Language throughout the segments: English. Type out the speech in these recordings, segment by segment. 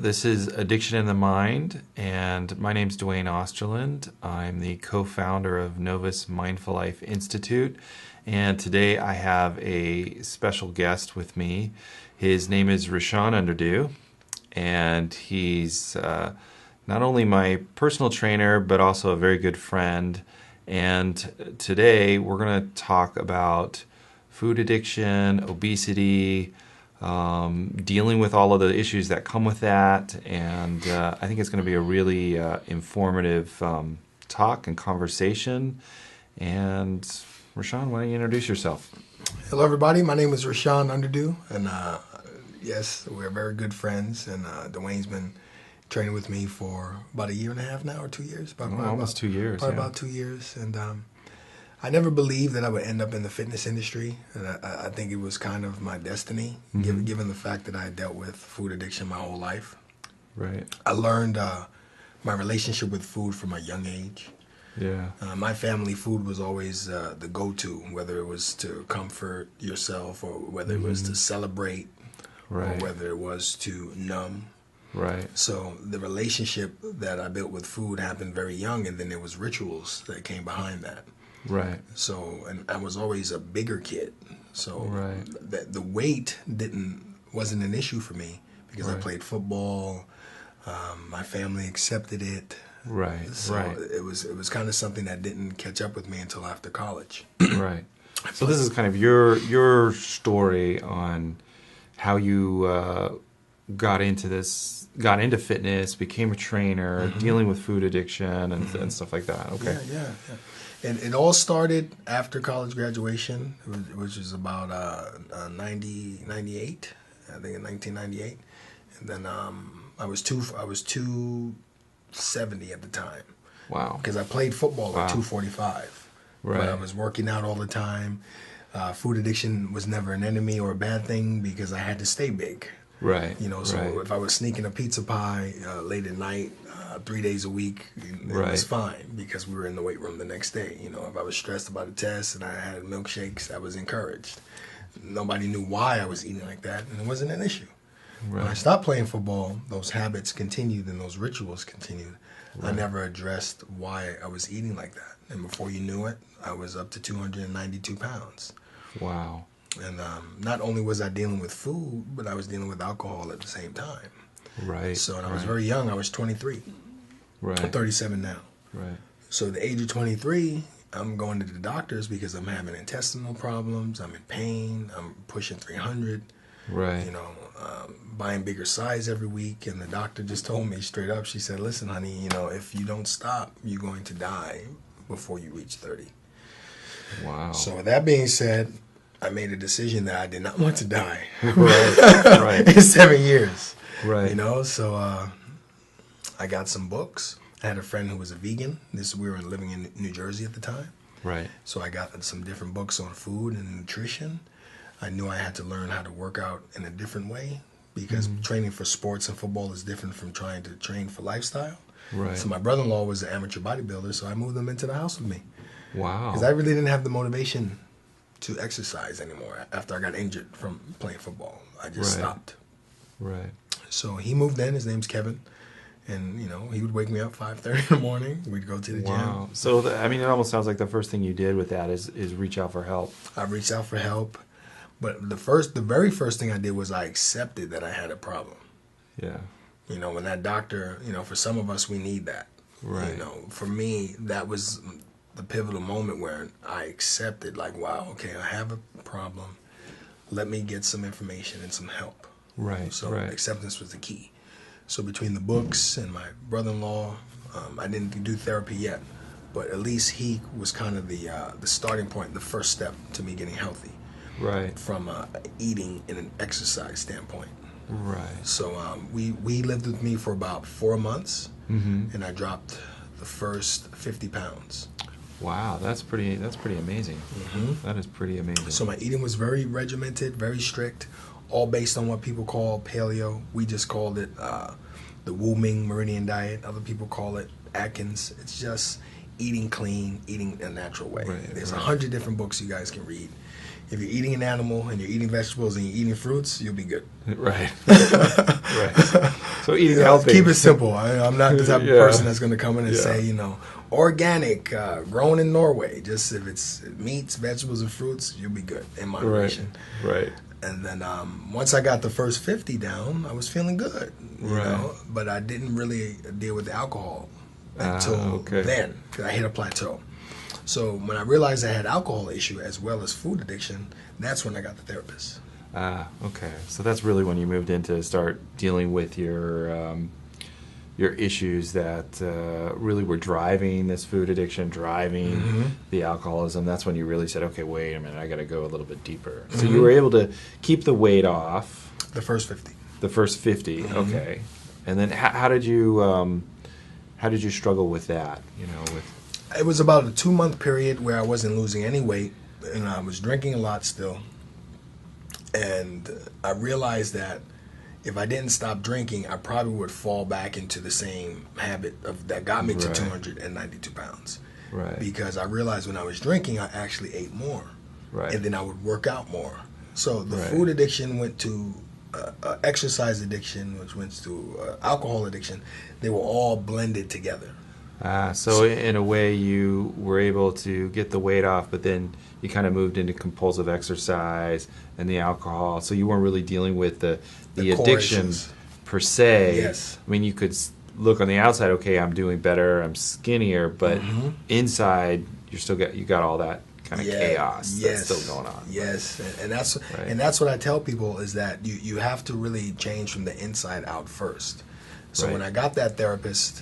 This is Addiction in the Mind, and my name's Dwayne Osterland. I'm the co-founder of Novus Mindful Life Institute, and today I have a special guest with me. His name is Rashawn Underdue, and he's not only my personal trainer, but also a very good friend. And today we're going to talk about food addiction, obesity, dealing with all of the issues that come with that, and I think it's going to be a really informative talk and conversation. And Rashawn, why don't you introduce yourself? Hello, everybody. My name is Rashawn Underdue, and yes, we're very good friends. And Dwayne's been training with me for about 1.5 years now, or 2 years. Almost 2 years. Probably about 2 years, and I never believed that I would end up in the fitness industry, and I think it was kind of my destiny, given the fact that I dealt with food addiction my whole life. Right. I learned my relationship with food from a young age. Yeah. My family, food was always the go-to, whether it was to comfort yourself or whether it was to celebrate, Right. or whether it was to numb. Right. So the relationship that I built with food happened very young, and then there was rituals that came behind that. Right. So, and I was always a bigger kid. So Right. the weight wasn't an issue for me because I Right. played football. My family accepted it. Right. So Right. it was kind of something that didn't catch up with me until after college. Right. So this is kind of your story on how you got into fitness, became a trainer, dealing with food addiction and stuff like that. Okay. Yeah. And it all started after college graduation, which was about 98, I think in 1998. And then I was 270 at the time. Wow. Because I played football Wow. at 245. Right. But I was working out all the time. Food addiction was never an enemy or a bad thing because I had to stay big. Right. You know, so Right. if I was sneaking a pizza pie late at night, 3 days a week, it Right. was fine because we were in the weight room the next day. You know, if I was stressed about a test and I had milkshakes, I was encouraged. Nobody knew why I was eating like that, and it wasn't an issue. When I Right. stopped playing football, those habits continued and those rituals continued. I Right. never addressed why I was eating like that. And before you knew it, I was up to 292 pounds. Wow. And not only was I dealing with food, but I was dealing with alcohol at the same time. Right. So when I was Right. very young, I was 23. Right. I'm 37 now. Right. So at the age of 23, I'm going to the doctors because I'm having intestinal problems. I'm in pain. I'm pushing 300. Right. You know, buying bigger size every week. And the doctor just told me straight up, she said, listen, honey, you know, if you don't stop, you're going to die before you reach 30. Wow. So with that being said, I made a decision that I did not want to die. Right. Right. In 7 years. Right. You know, so I got some books. I had a friend who was a vegan. We were living in New Jersey at the time. Right. So I got some different books on food and nutrition. I knew I had to learn how to work out in a different way because training for sports and football is different from trying to train for lifestyle. Right. So my brother-in-law was an amateur bodybuilder, so I moved him into the house with me. Wow. Because I really didn't have the motivation to exercise anymore after I got injured from playing football. I just Right. stopped. Right. So he moved in. His name's Kevin. And, you know, he would wake me up 5:30 in the morning. We'd go to the Wow. gym. So I mean, it almost sounds like the first thing you did with that is reach out for help. I reached out for help. But the very first thing I did was I accepted that I had a problem. Yeah. You know, when that doctor, you know, for some of us, we need that. Right. You know, for me, that was the pivotal moment where I accepted, like, wow, okay, I have a problem. Let me get some information and some help. Right. So right. acceptance was the key. So between the books and my brother-in-law, I didn't do therapy yet, but at least he was kind of the starting point, the first step to me getting healthy. Right. From eating and an exercise standpoint. Right. So we lived with me for about 4 months, and I dropped the first 50 pounds. Wow, that's pretty amazing. That is pretty amazing. So my eating was very regimented, very strict, all based on what people call paleo. We just called it the Wu Ming Meridian diet. Other people call it Atkins. It's just eating clean, eating a natural way. Right, There's right. 100 different books you guys can read. If you're eating an animal and you're eating vegetables and you're eating fruits, you'll be good. Right. Right. So eating healthy. Keep it simple. I'm not the type of person that's going to come in and say, organic, grown in Norway. Just if it's meats, vegetables, and fruits, you'll be good in moderation. Right. And then once I got the first 50 down, I was feeling good. You know? But I didn't really deal with the alcohol until then, because I hit a plateau. So when I realized I had alcohol issue as well as food addiction, that's when I got the therapist. Okay. So that's really when you moved in to start dealing with your issues that really were driving this food addiction, driving the alcoholism. That's when you really said, okay, wait a minute, I got to go a little bit deeper. So you were able to keep the weight off. The first 50. The first 50. Okay. And then how did you struggle with that? It was about a 2-month period where I wasn't losing any weight, and I was drinking a lot still. And I realized that if I didn't stop drinking, I probably would fall back into the same habit that got me to 292 pounds. Right. Because I realized when I was drinking, I actually ate more. Right. And then I would work out more. So the food addiction went to exercise addiction, which went to alcohol addiction. They were all blended together. So in a way, you were able to get the weight off, but then you kind of moved into compulsive exercise and the alcohol. So you weren't really dealing with the addiction per se. Yes. I mean, you could look on the outside, okay, I'm doing better, I'm skinnier, but inside you got all that kind of chaos that's still going on. Yes, and that's what I tell people is that you have to really change from the inside out first. So when I got that therapist,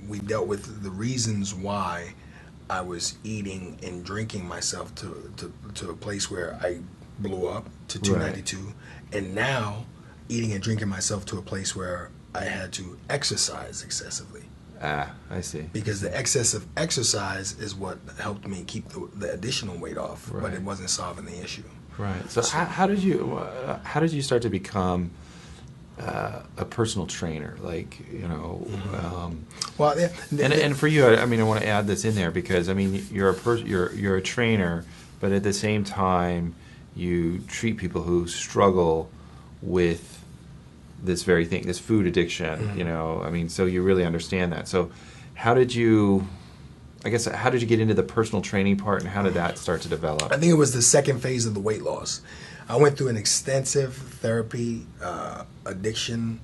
we dealt with the reasons why I was eating and drinking myself to a place where I blew up to 292, and now eating and drinking myself to a place where I had to exercise excessively. I see. Because the excessive exercise is what helped me keep the additional weight off, but it wasn't solving the issue. Right. So how did you start to become a personal trainer? Like, and for you, I mean, I want to add this in there because I mean, you're a trainer, but at the same time, you treat people who struggle with this very thing, this food addiction. I mean, so you really understand that. So, how did you get into the personal training part, and how did that start to develop? I think it was the second phase of the weight loss. I went through an extensive therapy, addiction,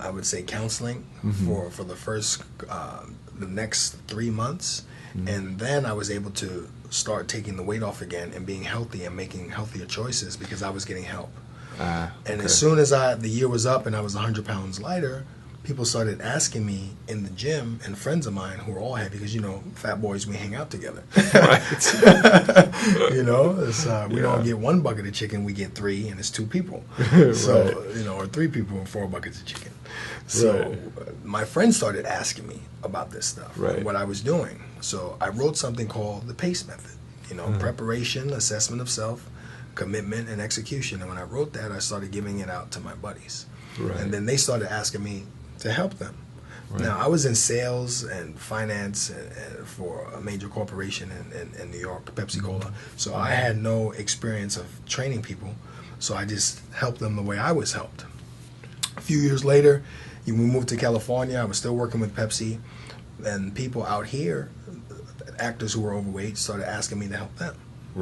I would say counseling for the next 3 months. And then I was able to start taking the weight off again and being healthy and making healthier choices because I was getting help. And as soon as the year was up and I was 100 pounds lighter, people started asking me in the gym, and friends of mine who are all heavy, because fat boys, we hang out together. We don't get 1 bucket of chicken, we get 3, and it's 2 people. So or 3 people and 4 buckets of chicken. So my friends started asking me about this stuff, what I was doing. So I wrote something called the PACE method. Preparation, assessment of self, commitment, and execution. And when I wrote that, I started giving it out to my buddies. And then they started asking me to help them. Now, I was in sales and finance for a major corporation in New York, Pepsi Cola. So I had no experience of training people. So I just helped them the way I was helped. A few years later, we moved to California. I was still working with Pepsi. And people out here, actors who were overweight, started asking me to help them.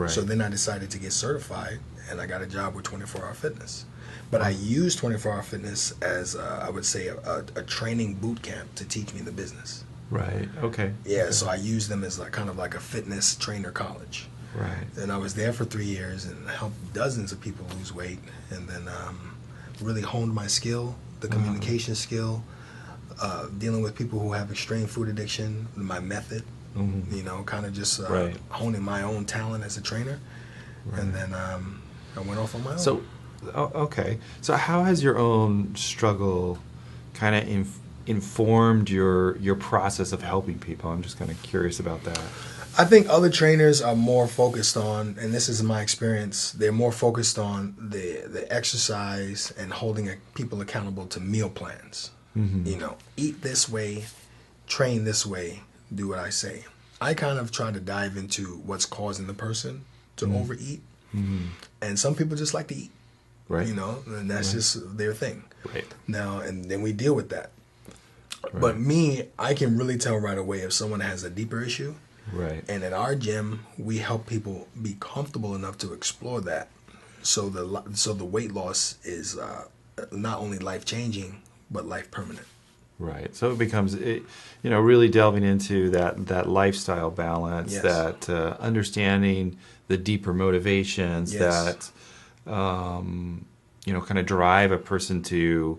So then I decided to get certified, and I got a job with 24 Hour Fitness. But I used 24 Hour Fitness as, I would say, a training boot camp to teach me the business. Right, okay. Yeah, so I used them as kind of like a fitness trainer college. Right. And I was there for 3 years and helped dozens of people lose weight, and then really honed my skill, the communication skill, dealing with people who have extreme food addiction, my method, kind of just honing my own talent as a trainer. And then I went off on my own. So, okay. So how has your own struggle kind of informed your process of helping people? I'm just kind of curious about that. I think other trainers are more focused on, and this is my experience, they're more focused on the exercise and holding people accountable to meal plans. Eat this way, train this way, do what I say. I kind of try to dive into what's causing the person to overeat And some people just like to eat. Right. You know, and that's just their thing. Right. Now, and then we deal with that. Right. But me, I can really tell right away if someone has a deeper issue. Right. And at our gym, we help people be comfortable enough to explore that. So the weight loss is not only life changing, but life permanent. Right. So it becomes, really delving into that lifestyle balance, Yes. that understanding the deeper motivations Yes. that, kind of drive a person to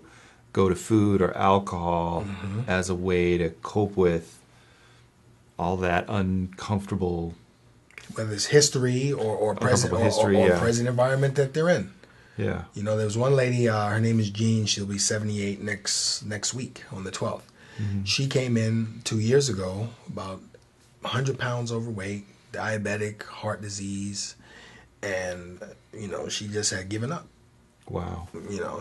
go to food or alcohol as a way to cope with all that uncomfortable, whether it's history or present history, or present environment that they're in. Yeah. You know, there was one lady, her name is Jean. She'll be 78 next week on the 12th. She came in 2 years ago, about 100 pounds overweight, diabetic, heart disease, and, she just had given up. Wow.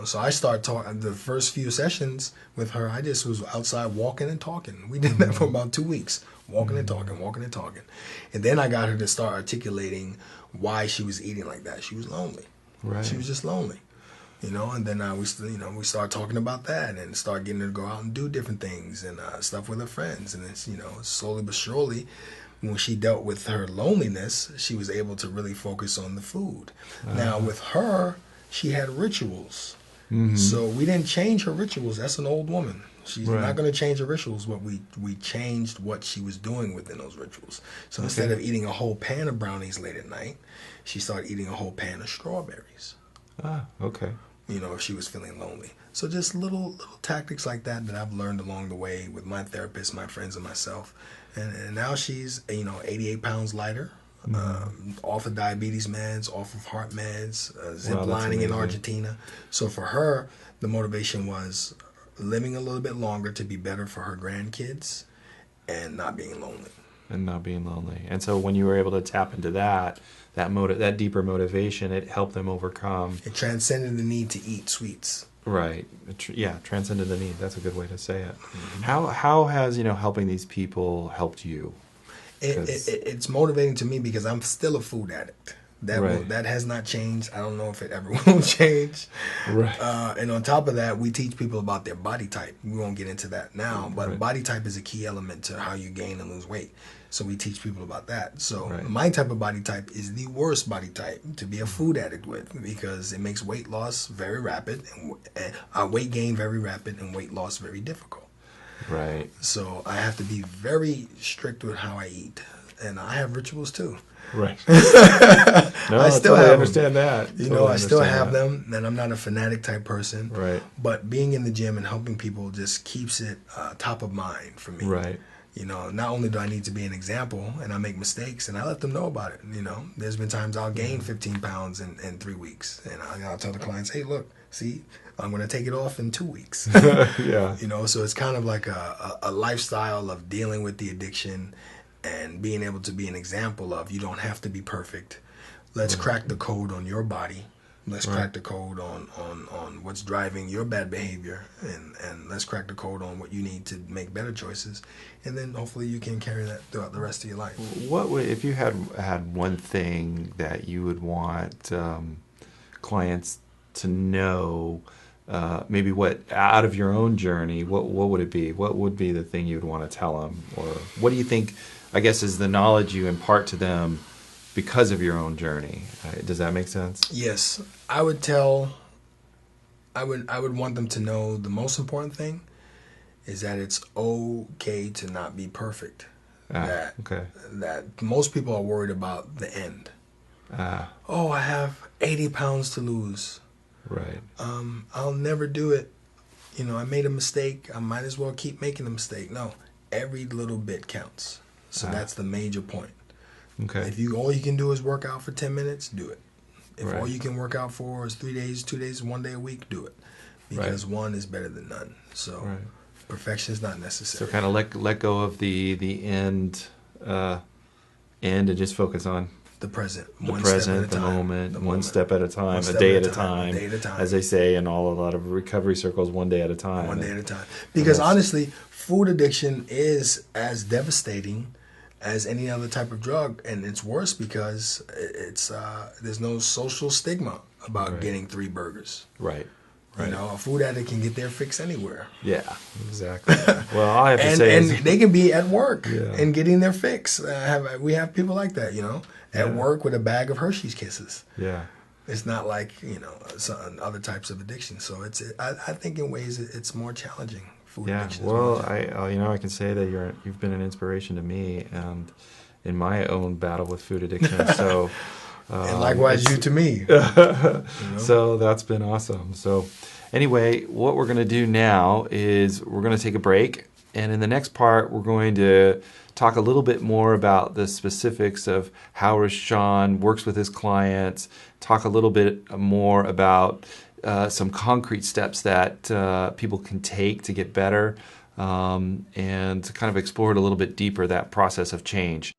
So I started talking. The first few sessions with her, I just was outside walking and talking. We did that for about 2 weeks, walking and talking. And then I got her to start articulating why she was eating like that. She was lonely. Right. She was just lonely, and then we started talking about that and started getting her to go out and do different things and stuff with her friends. And it's, slowly but surely, when she dealt with her loneliness, she was able to really focus on the food. Now with her, she had rituals. So we didn't change her rituals. That's an old woman. She's not going to change her rituals, but we changed what she was doing within those rituals. So instead of eating a whole pan of brownies late at night, she started eating a whole pan of strawberries. Ah, okay. If she was feeling lonely. So just little tactics like that I've learned along the way with my therapist, my friends, and myself. And now she's, 88 pounds lighter, off of diabetes meds, off of heart meds, zip lining in Argentina. So for her, the motivation was living a little bit longer to be better for her grandkids and not being lonely. And so when you were able to tap into that deeper motivation, it helped them overcome. It transcended the need to eat sweets. Right. Transcended the need. That's a good way to say it. How has, helping these people helped you? It's motivating to me because I'm still a food addict. That has not changed. I don't know if it ever will change. Right. And on top of that, we teach people about their body type. We won't get into that now, but body type is a key element to how you gain and lose weight. So we teach people about that. So my type of body type is the worst body type to be a food addict with because it makes weight loss very rapid and weight gain very rapid and weight loss very difficult. Right. So I have to be very strict with how I eat. And I have rituals too. Right. I still understand that. I still have them, and I'm not a fanatic type person. Right. But being in the gym and helping people just keeps it top of mind for me. Right. Not only do I need to be an example, and I make mistakes, and I let them know about it. There's been times I'll gain 15 pounds in 3 weeks, and I'll tell the clients, hey, look, see, I'm going to take it off in 2 weeks. Yeah. So it's kind of like a lifestyle of dealing with the addiction and being able to be an example of you don't have to be perfect. Let's crack the code on your body. Let's crack the code on what's driving your bad behavior, and let's crack the code on what you need to make better choices. And then hopefully you can carry that throughout the rest of your life. What would, if you had one thing that you would want clients to know, maybe what out of your own journey, what would it be? What would be the thing you would want to tell them? Or what do you think, I guess, is the knowledge you impart to them because of your own journey? Does that make sense? Yes. I would want them to know the most important thing is that it's okay to not be perfect. That most people are worried about the end. Oh, I have 80 pounds to lose. Right. I'll never do it. I made a mistake. I might as well keep making a mistake. No, every little bit counts. So that's the major point. Okay. If all you can do is work out for 10 minutes, do it. If all you can work out for is 3 days, 2 days, 1 day a week, do it. Because one is better than none. So perfection is not necessary. So kind of let go of the end and just focus on the present. The moment, one step at a time, a day at a time. As they say in a lot of recovery circles, one day at a time. One day at a time. Because honestly, food addiction is as devastating as any other type of drug, and it's worse because it's there's no social stigma about getting 3 burgers. Right. You know, a food addict can get their fix anywhere. Yeah, exactly. Well, all I have to say and is they can be at work and getting their fix. We have people like that, you know, at work with a bag of Hershey's Kisses. Yeah. It's not like, you know, some other types of addiction. So I think in ways it's more challenging. Food addiction. Well, I can say that you've been an inspiration to me and in my own battle with food addiction. So. And likewise, you to me. You know? So that's been awesome. So anyway, what we're going to do now is we're going to take a break. And in the next part, we're going to talk a little bit more about the specifics of how Rashawn works with his clients, talk a little bit more about some concrete steps that people can take to get better, and kind of explore it a little bit deeper, that process of change.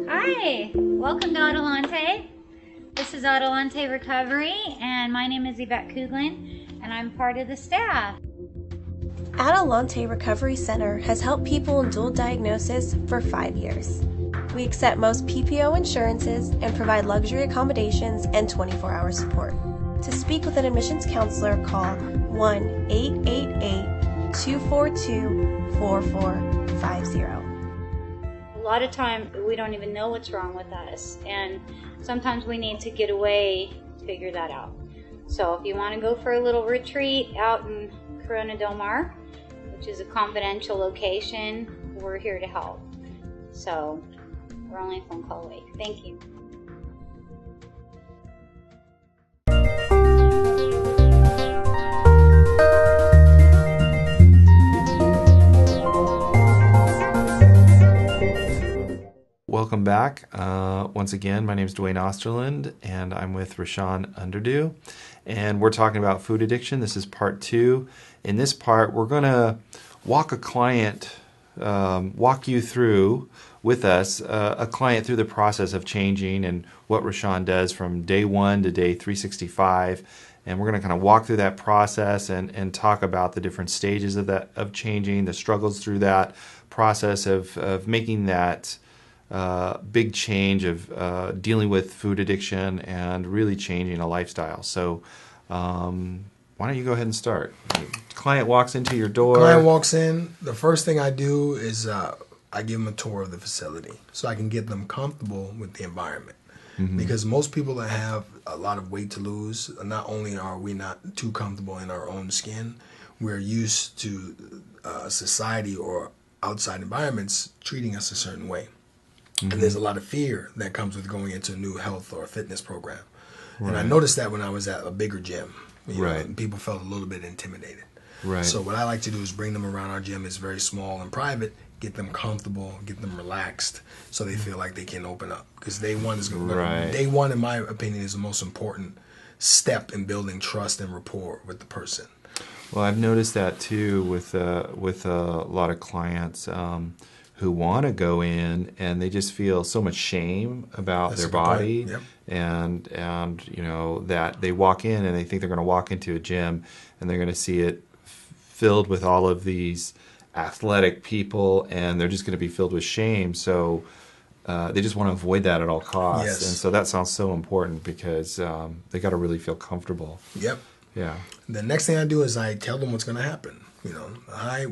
Hi, welcome to Adelante. This is Adelante Recovery, and my name is Yvette Kuglin, and I'm part of the staff. Adelante Recovery Center has helped people in dual diagnosis for 5 years. We accept most PPO insurances and provide luxury accommodations and 24-hour support. To speak with an admissions counselor, call 1-888-242-4450. A lot of time we don't even know what's wrong with us, and sometimes we need to get away to figure that out. So if you want to go for a little retreat out in Corona Del Mar, which is a confidential location, we're here to help. So we're only a phone call away. Thank you. Welcome back. Once again, my name is Dwayne Osterland, and I'm with Rashawn Underdue, and we're talking about food addiction. This is part 2. In this part, we're going to walk you through with us, a client through the process of changing and what Rashawn does from day 1 to day 365. And we're going to kind of walk through that process and talk about the different stages of changing, the struggles through that process of making that big change of dealing with food addiction and really changing a lifestyle. So why don't you go ahead and start? Client walks into your door. Client walks in. The first thing I do is I give them a tour of the facility so I can get them comfortable with the environment. Mm-hmm. Because most people that have a lot of weight to lose, not only are we not too comfortable in our own skin, we're used to society or outside environments treating us a certain way. Mm-hmm. And there's a lot of fear that comes with going into a new health or fitness program. Right. And I noticed that when I was at a bigger gym. You know, people felt a little bit intimidated. Right. So what I like to do is bring them around our gym. It's very small and private. Get them comfortable, get them relaxed, so they feel like they can open up. Because day one, in my opinion, is the most important step in building trust and rapport with the person. Well, I've noticed that too with a lot of clients who want to go in and they just feel so much shame about their body. Yep. And you know that they walk in and they think they're going to walk into a gym and they're going to see it filled with all of these athletic people and they're just going to be filled with shame. So they just want to avoid that at all costs. Yes. And so that sounds so important because they got to really feel comfortable. Yep. Yeah. The next thing I do is I tell them what's going to happen. You know,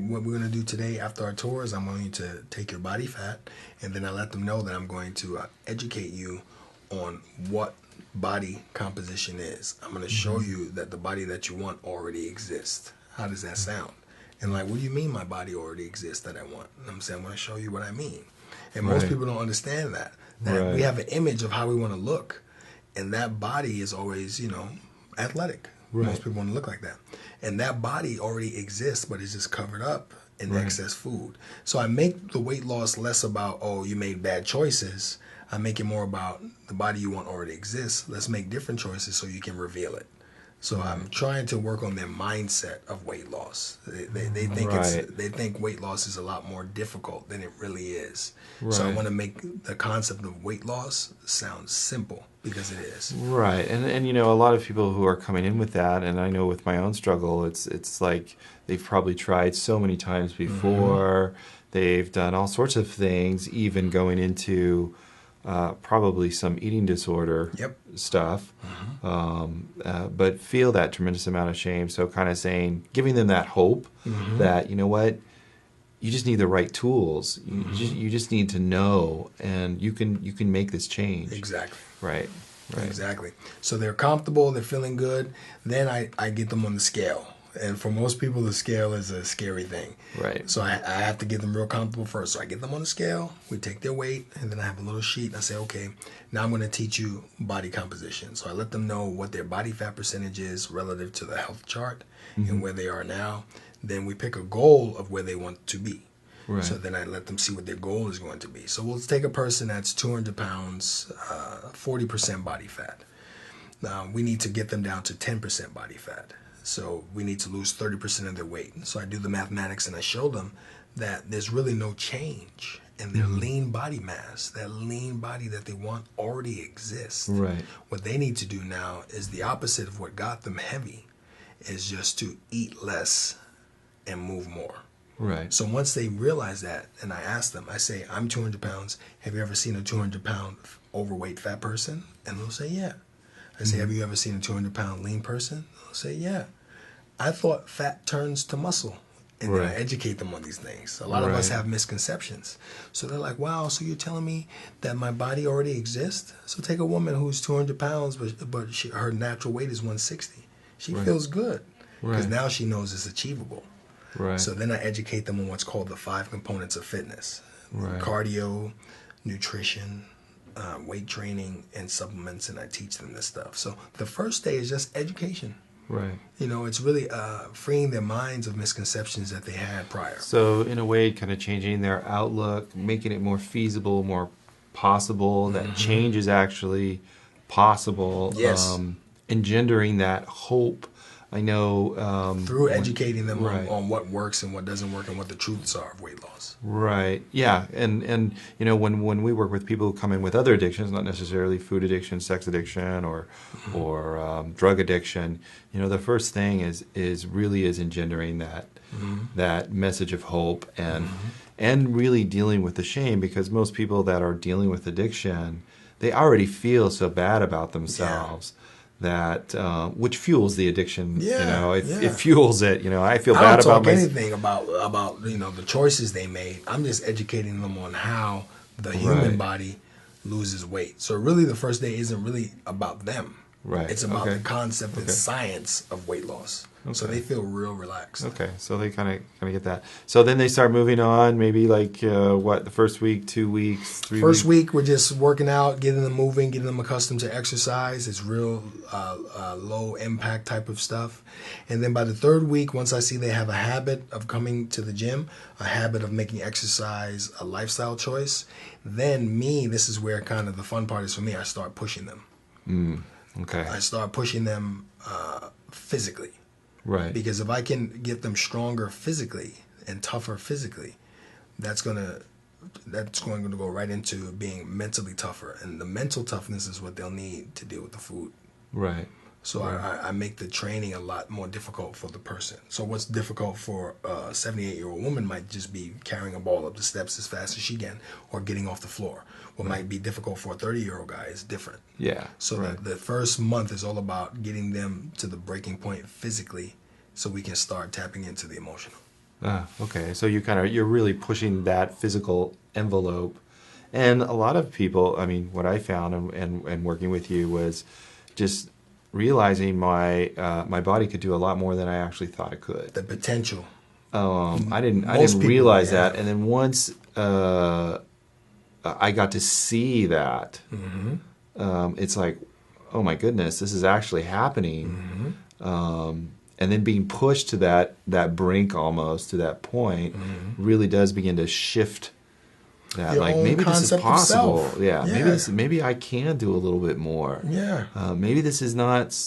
what we're going to do today after our tour is I'm going to take your body fat, and then I let them know that I'm going to educate you on what body composition is. I'm going to show you that the body that you want already exists. How does that sound? And like, what do you mean my body already exists that I want? And I'm saying, I'm going to show you what I mean. And most people don't understand that. We have an image of how we want to look, and that body is always, you know, athletic. Right. Most people want to look like that. And that body already exists, but it's just covered up in excess food. So I make the weight loss less about, oh, you made bad choices. I make it more about the body you want already exists. Let's make different choices so you can reveal it. So I'm trying to work on their mindset of weight loss. They think they think weight loss is a lot more difficult than it really is. Right. So I want to make the concept of weight loss sound simple, because it is. Right. And you know, a lot of people who are coming in with that, and I know with my own struggle, it's like they've probably tried so many times before. They've done all sorts of things, even going into probably some eating disorder stuff, but feel that tremendous amount of shame. So kind of saying, giving them that hope that, you know what, you just need the right tools. You just need to know, and you can make this change. Exactly. Right. Exactly. So they're comfortable, they're feeling good. Then I get them on the scale. And for most people, the scale is a scary thing. Right. So I have to get them real comfortable first. So I get them on the scale, we take their weight, and then I have a little sheet, and I say, okay, now I'm going to teach you body composition. So I let them know what their body fat percentage is relative to the health chart and where they are now. Then we pick a goal of where they want to be. Right. So then I let them see what their goal is going to be. So we'll take a person that's 200 pounds, 40% body fat. Now we need to get them down to 10% body fat. So we need to lose 30% of their weight. So I do the mathematics and I show them that there's really no change in their lean body mass. That lean body that they want already exists. Right. What they need to do now is the opposite of what got them heavy, is just to eat less and move more. Right. So once they realize that, and I ask them, I say, I'm 200 pounds. Have you ever seen a 200-pound overweight fat person? And they'll say, yeah. I say, have you ever seen a 200-pound lean person? They'll say, yeah. I thought fat turns to muscle. And then I educate them on these things. A lot of us have misconceptions. So they're like, wow, so you're telling me that my body already exists? So take a woman who's 200 pounds, but her natural weight is 160. She feels good because now she knows it's achievable. Right. So then I educate them on what's called the 5 components of fitness. Cardio, nutrition, weight training, and supplements, and I teach them this stuff. So the first day is just education. Right. You know, it's really freeing their minds of misconceptions that they had prior. So in a way, kind of changing their outlook, making it more feasible, more possible, that change is actually possible. Yes. Engendering that hope. I know through educating them on what works and what doesn't work and what the truths are of weight loss. Right. Yeah. And you know, when we work with people who come in with other addictions, not necessarily food addiction, sex addiction, or drug addiction, you know, the first thing is engendering that message of hope and really dealing with the shame, because most people that are dealing with addiction, they already feel so bad about themselves. That which fuels the addiction. You know, it fuels it. You know, I feel bad about anything about you know, the choices they made. I'm just educating them on how the human body loses weight. So really, the first day isn't really about them. Right. It's about the concept and science of weight loss. Okay. So they feel real relaxed. Okay. So they kind of get that. So then they start moving on. Maybe like the first week, 2 weeks, 3 weeks. First week, we're just working out, getting them moving, getting them accustomed to exercise. It's real low impact type of stuff. And then by the third week, once I see they have a habit of coming to the gym, a habit of making exercise a lifestyle choice, then this is where kind of the fun part is for me. I start pushing them. Okay. I start pushing them physically. Right. Because if I can get them stronger physically and tougher physically, that's going to go right into being mentally tougher. And the mental toughness is what they'll need to deal with the food. Right. So I make the training a lot more difficult for the person. So what's difficult for a 78-year-old woman might just be carrying a ball up the steps as fast as she can or getting off the floor. What might be difficult for a 30-year-old guy is different. Yeah. So the first month is all about getting them to the breaking point physically so we can start tapping into the emotional. Okay. So you're really pushing that physical envelope. And a lot of people, I mean, what I found and working with you was just realizing my body could do a lot more than I actually thought it could. The potential. I didn't realize that. And then once I got to see that, it's like, oh my goodness, this is actually happening. And then being pushed to that brink almost, to that point, really does begin to shift that. Like, maybe this is possible. Yeah. Maybe I can do a little bit more. Yeah. Maybe this is not,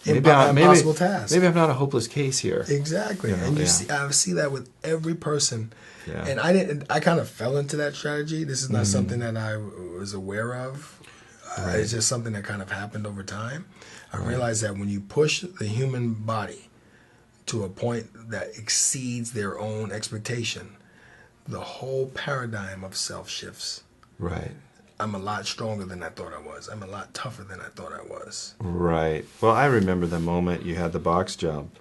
impossible task. Maybe I'm not a hopeless case here. Exactly. You know, and I see that with every person. Yeah. And I kind of fell into that strategy. This is not something that I was aware of. Right. It's just something that kind of happened over time. I realized that when you push the human body to a point that exceeds their own expectation, the whole paradigm of self shifts. Right. I'm a lot stronger than I thought I was. I'm a lot tougher than I thought I was. Right. Well, I remember the moment you had the box jump,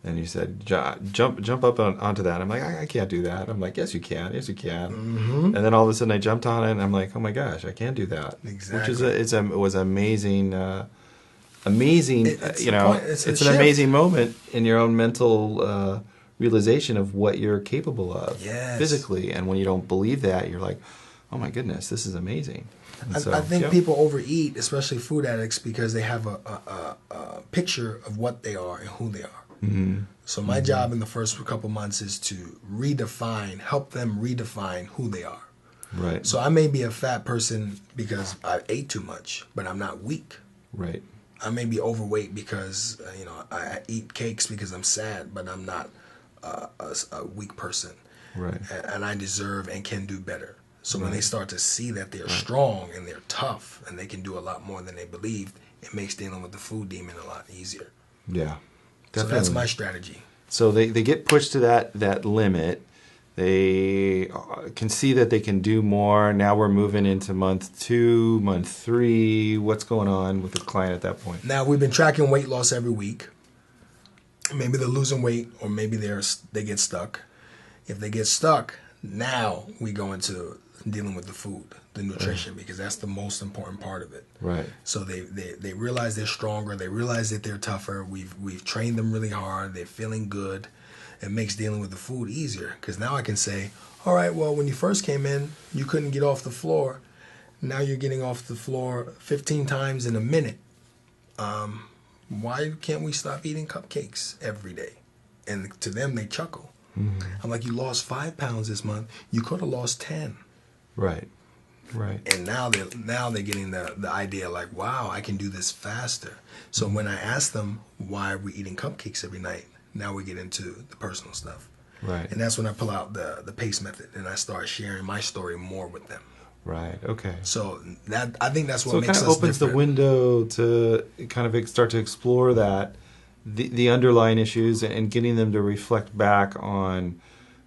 and you said, "Jump up onto that." I'm like, I can't do that. I'm like, "Yes, you can. Yes, you can." Mm-hmm. And then all of a sudden, I jumped on it, and I'm like, "Oh my gosh, I can do that." Exactly. Which is it was amazing. Amazing. It's an amazing moment in your own mental realization of what you're capable of physically, and when you don't believe that, you're like, oh my goodness, this is amazing. I think people overeat, especially food addicts, because they have a picture of what they are and who they are. Mm-hmm. So my job in the first couple months is to help them redefine who they are. Right. So I may be a fat person because I ate too much, but I'm not weak. Right. I may be overweight because I eat cakes because I'm sad, but I'm not a weak person. Right. And I deserve and can do better. So when they start to see that they're strong and they're tough and they can do a lot more than they believed, it makes dealing with the food demon a lot easier. Yeah, definitely. So that's my strategy. So they get pushed to that limit. They can see that they can do more. Now we're moving into month 2, month 3. What's going on with the client at that point? Now we've been tracking weight loss every week. Maybe they're losing weight, or maybe they get stuck. If they get stuck, now we go into dealing with the food, the nutrition, because that's the most important part of it. Right. So they realize they're stronger. They realize that they're tougher. We've trained them really hard. They're feeling good. It makes dealing with the food easier, because now I can say, all right, well, when you first came in, you couldn't get off the floor. Now you're getting off the floor 15 times in a minute. Why can't we stop eating cupcakes every day? And to them, they chuckle. Mm-hmm. I'm like, you lost 5 pounds this month. You could have lost 10. Right. Right. And now they're getting the idea like, wow, I can do this faster. So when I ask them why are we eating cupcakes every night, now we get into the personal stuff. Right. And that's when I pull out the PACE method and I start sharing my story more with them. Right. Okay. So I think that's what makes us different. So it kind of opens the window to kind of start to explore that. The underlying issues and getting them to reflect back on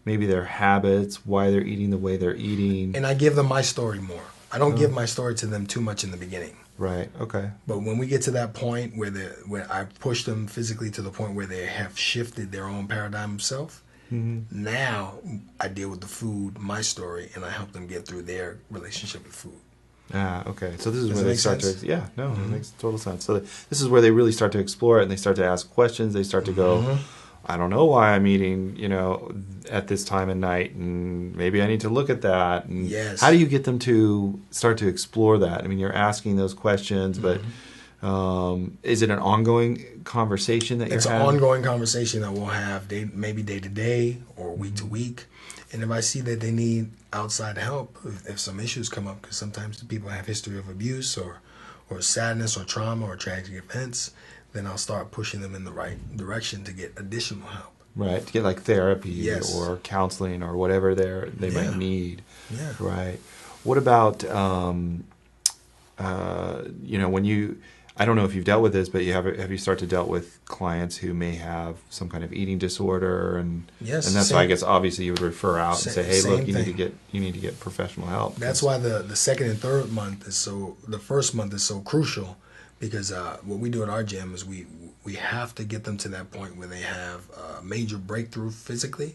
maybe their habits, why they're eating the way they're eating. And I give them my story more. I don't give my story to them too much in the beginning. Right. Okay. But when we get to that point where I push them physically to the point where they have shifted their own paradigm of self, now I deal with the food, my story, and I help them get through their relationship with food. Ah, okay. So this is where they start to, it makes total sense. So this is where they really start to explore it, and they start to ask questions. They start to go, I don't know why I'm eating, at this time of night, and maybe I need to look at that. And how do you get them to start to explore that? I mean, you're asking those questions, but is it an ongoing conversation that you're having? It's an ongoing conversation that we'll have maybe day to day or week to week. And if I see that they need outside help, if some issues come up, because sometimes people have history of abuse or sadness or trauma or tragic events, then I'll start pushing them in the right direction to get additional help. Right, to get like therapy or counseling or whatever they might need. Yeah. Right. What about, when you, I don't know if you've dealt with this, but have you started to dealt with clients who may have some kind of eating disorder, and that's why I guess obviously you would refer out and say, hey, look, you need to get professional help. That's why the second and third month the first month is so crucial, because what we do at our gym is we have to get them to that point where they have a major breakthrough physically,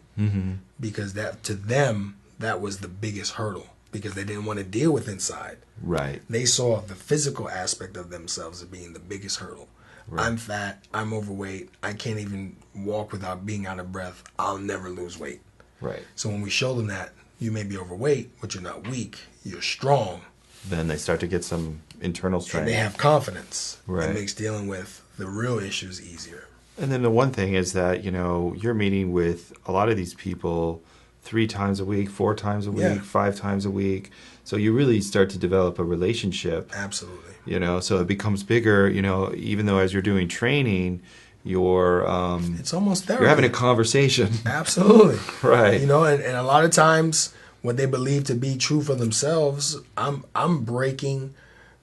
because that to them that was the biggest hurdle, because they didn't want to deal with inside. Right. They saw the physical aspect of themselves as being the biggest hurdle. Right. I'm fat. I'm overweight. I can't even walk without being out of breath. I'll never lose weight. Right. So when we show them that you may be overweight, but you're not weak, you're strong. Then they start to get some internal strength. And they have confidence. Right. It makes dealing with the real issues easier. And then the one thing is that, you're meeting with a lot of these people 3 times a week, 4 times a week, Yeah. 5 times a week. So you really start to develop a relationship. Absolutely. So it becomes bigger, even though as you're doing training, you're It's almost therapy. you're having a conversation. Absolutely. Right. And a lot of times what they believe to be true for themselves, I'm breaking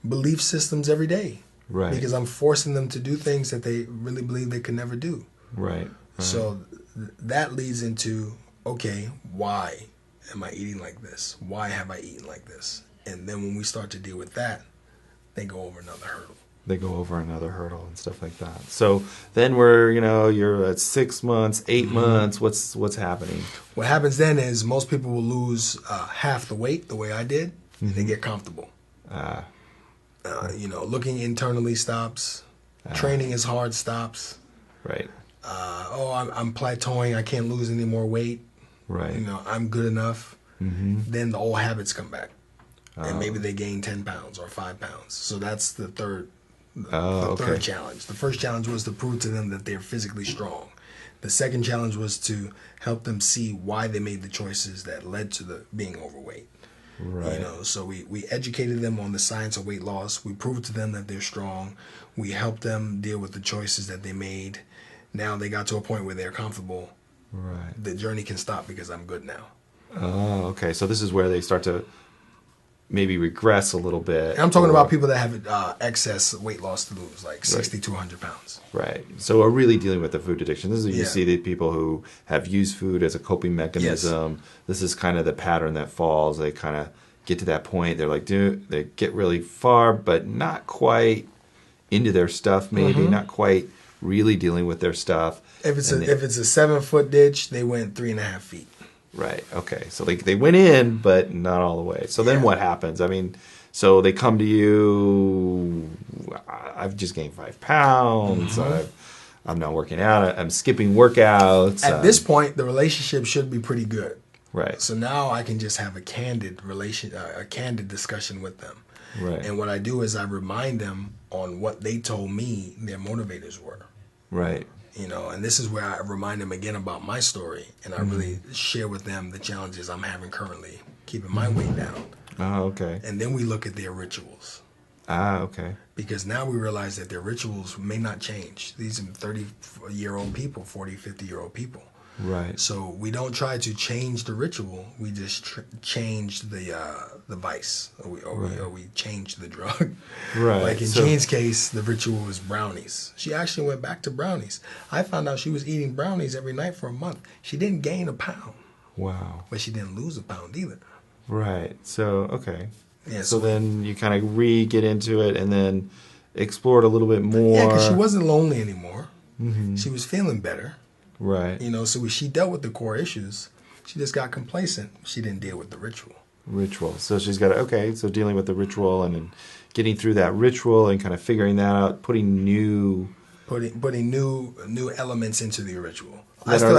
belief systems every day. Right. Because I'm forcing them to do things that they really believe they could never do. Right. So that leads into, okay, why am I eating like this? Why have I eaten like this? And then when we start to deal with that, they go over another hurdle. They go over another hurdle and stuff like that. So then you're at 6 months, 8 months. What's happening? What happens then is most people will lose half the weight the way I did, and they get comfortable. Looking internally stops. Training is hard stops. Right. I'm plateauing. I can't lose any more weight. Right. I'm good enough. Then the old habits come back. And maybe they gain 10 pounds or 5 pounds. So that's the third third challenge. The first challenge was to prove to them that they're physically strong. The second challenge was to help them see why they made the choices that led to the being overweight. Right. So we educated them on the science of weight loss. We proved to them that they're strong. We helped them deal with the choices that they made. Now they got to a point where they're comfortable. Right. The journey can stop because I'm good now. Oh, okay. So this is where they start to maybe regress a little bit. And I'm talking about people that have excess weight loss to lose, like 60 to 100 pounds. Right. So we're really dealing with the food addiction. This is you Yeah. see the people who have used food as a coping mechanism. Yes. This is kind of the pattern that falls. They kind of get to that point. They're like, they get really far, but not quite into their stuff. Maybe not quite really dealing with their stuff. If it's a 7-foot ditch, they went 3.5 feet. Right. Okay. So they went in, but not all the way. So then what happens? I mean, so they come to you. I've just gained 5 pounds. I'm not working out. I'm skipping workouts. At this point, the relationship should be pretty good. Right. So now I can just have a candid discussion with them. Right. And what I do is I remind them on what they told me their motivators were. Right. And this is where I remind them again about my story, and I really share with them the challenges I'm having currently, keeping my weight down. Oh, okay. And then we look at their rituals. Okay. Because now we realize that their rituals may not change. These are 30-year-old people, 40, 50-year-old people. Right. So we don't try to change the ritual. We just change the vice, or we change the drug. Right. Like in Jean's case, the ritual was brownies. She actually went back to brownies. I found out she was eating brownies every night for a month. She didn't gain a pound. Wow. But she didn't lose a pound either. Right. So, okay. Yeah, so then you kind of get into it and then explore it a little bit more. Yeah, because she wasn't lonely anymore. She was feeling better. Right. So she dealt with the core issues. She just got complacent. She didn't deal with the ritual. So she's got so dealing with the ritual and then getting through that ritual and kind of figuring that out, putting new elements into the ritual. That are a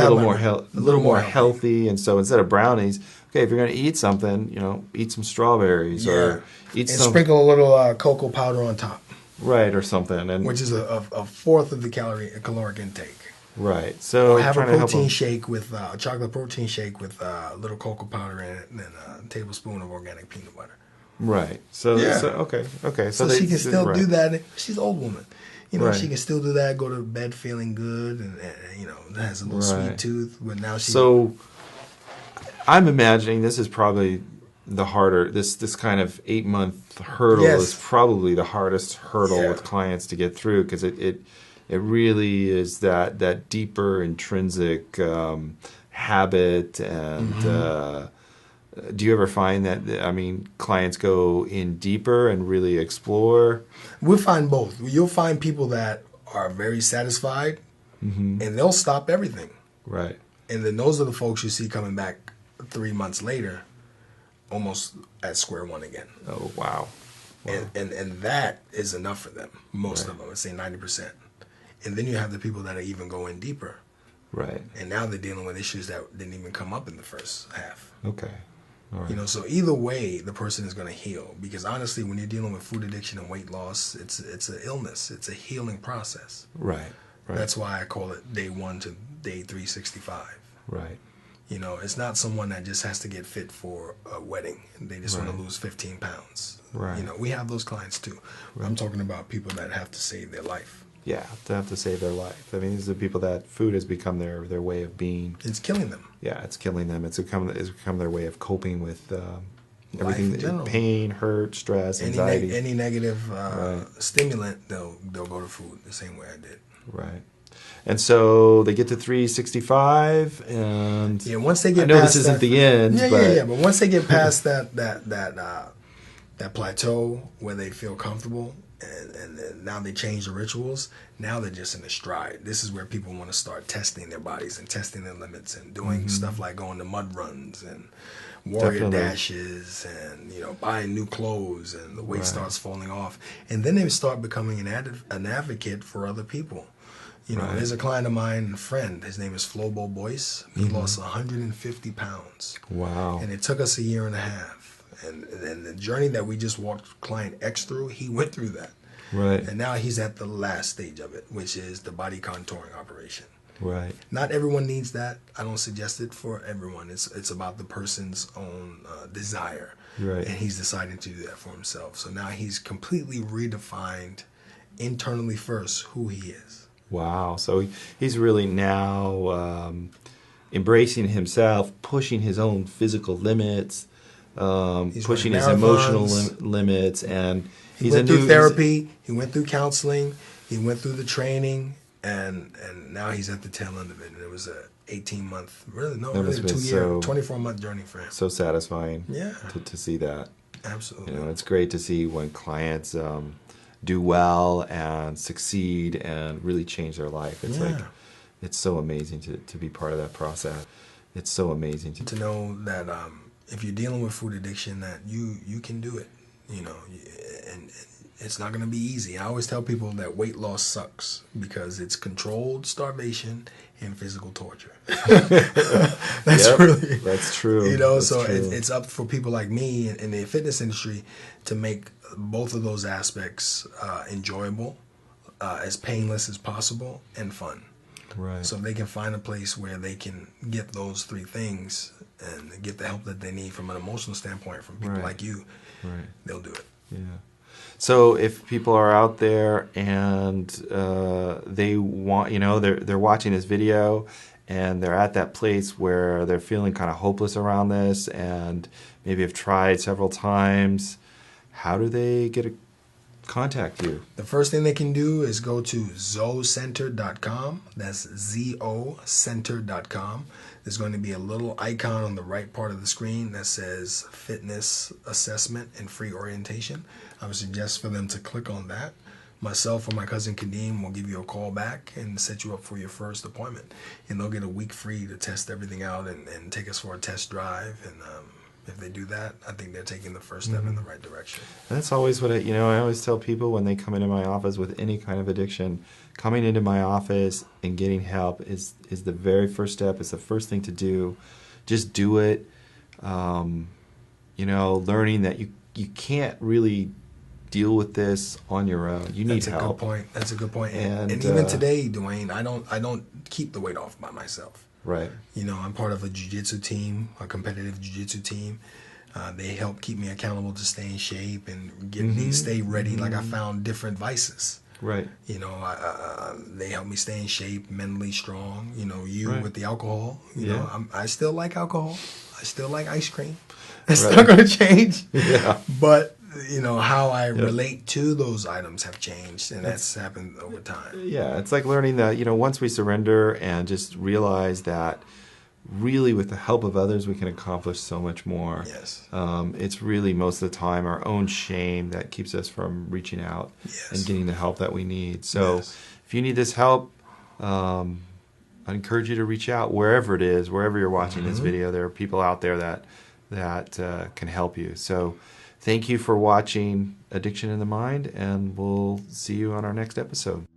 little more healthy. And so instead of brownies, okay, if you're going to eat something, eat some strawberries or eat some, sprinkle a little cocoa powder on top. Right, or something, which is a fourth of the caloric intake. Right. So have a protein shake with a chocolate protein shake with a little cocoa powder in it, and then a tablespoon of organic peanut butter. Right. So okay. So she can still do that. She's an old woman. She can still do that. Go to bed feeling good, and has a little sweet tooth. But now she. So I'm imagining this is probably the harder. This kind of 8-month hurdle is probably the hardest hurdle with clients to get through because it really is that deeper intrinsic habit. And do you ever find that, clients go in deeper and really explore? We'll find both. You'll find people that are very satisfied and they'll stop everything. Right. And then those are the folks you see coming back 3 months later, almost at square one again. Oh, wow. And that is enough for them. Most of them, I'd say 90%. And then you have the people that are even going deeper. Right. And now they're dealing with issues that didn't even come up in the first half. Okay. All right. So either way, the person is going to heal. Because honestly, when you're dealing with food addiction and weight loss, it's an illness. It's a healing process. Right. That's why I call it day 1 to day 365. Right. You know, it's not someone that just has to get fit for a wedding and they just want to lose 15 pounds. Right. You know, we have those clients too. I'm talking about people that have to save their life. Yeah, they have to save their life. I mean, these are the people that food has become their way of being. It's killing them. Yeah, it's killing them. It's become their way of coping with everything, life pain, hurt, stress, anxiety. Any negative stimulant, they'll go to food the same way I did. Right. And so they get to 365, and once they get, I know past this isn't that, the end. But once they get past that plateau where they feel comfortable, and now they change the rituals. Now they're just in a stride. This is where people want to start testing their bodies and testing their limits and doing stuff like going to mud runs and warrior dashes and buying new clothes, and the weight starts falling off, and then they start becoming an advocate for other people. There's a client of mine, a friend. His name is Flobo Boyce. He lost 150 pounds. Wow! And it took us a year and a half. And the journey that we just walked client X through, he went through that. Right. And now he's at the last stage of it, which is the body contouring operation. Right. Not everyone needs that. I don't suggest it for everyone. It's about the person's own desire. Right. And he's deciding to do that for himself. So now he's completely redefined internally first who he is. Wow. So he's really now embracing himself, pushing his own physical limits, pushing his emotional limits, and he went through therapy. He went through counseling. He went through the training, and now he's at the tail end of it. And it was a 18-month, really 2-year, 24-month journey for him. So satisfying. Yeah. To see that. Absolutely. It's great to see when clients do well and succeed and really change their life. It's it's so amazing to be part of that process. It's so amazing to know that if you're dealing with food addiction, that you can do it. And it's not going to be easy. I always tell people that weight loss sucks because it's controlled starvation and physical torture. That's true. That's so true. It's up for people like me in the fitness industry to make both of those aspects enjoyable, as painless as possible, and fun. Right. So if they can find a place where they can get those three things and get the help that they need from an emotional standpoint from people like you, they'll do it. Yeah. So if people are out there and they want, they're watching this video and they're at that place where they're feeling kind of hopeless around this and maybe have tried several times, how do they contact you? The first thing they can do is go to zocenter.com. That's zocenter.com. There's going to be a little icon on the right part of the screen that says fitness assessment and free orientation. I would suggest for them to click on that. Myself or my cousin Kadeem will give you a call back and set you up for your first appointment. And they'll get a week free to test everything out and take us for a test drive. And if they do that, I think they're taking the first step in the right direction. That's always what I always tell people when they come into my office with any kind of addiction. Coming into my office and getting help is the very first step. It's the first thing to do. Just do it. Learning that you can't really deal with this on your own. You need help. That's a good point. And even today, Dwayne, I don't keep the weight off by myself. Right. I'm part of a jiu-jitsu team, a competitive jiu-jitsu team. They help keep me accountable to stay in shape and get me stay ready. Like I found different vices. Right. They help me stay in shape, mentally strong. With the alcohol. I still like alcohol. I still like ice cream. That's not going to change. Yeah. But how I relate to those items have changed, and that's happened over time. Yeah, it's like learning that, once we surrender and just realize that really with the help of others we can accomplish so much more. Yes. It's really most of the time our own shame that keeps us from reaching out and getting the help that we need. So if you need this help, I encourage you to reach out wherever it is, wherever you're watching this video. There are people out there that can help you. So thank you for watching Addiction in the Mind, and we'll see you on our next episode.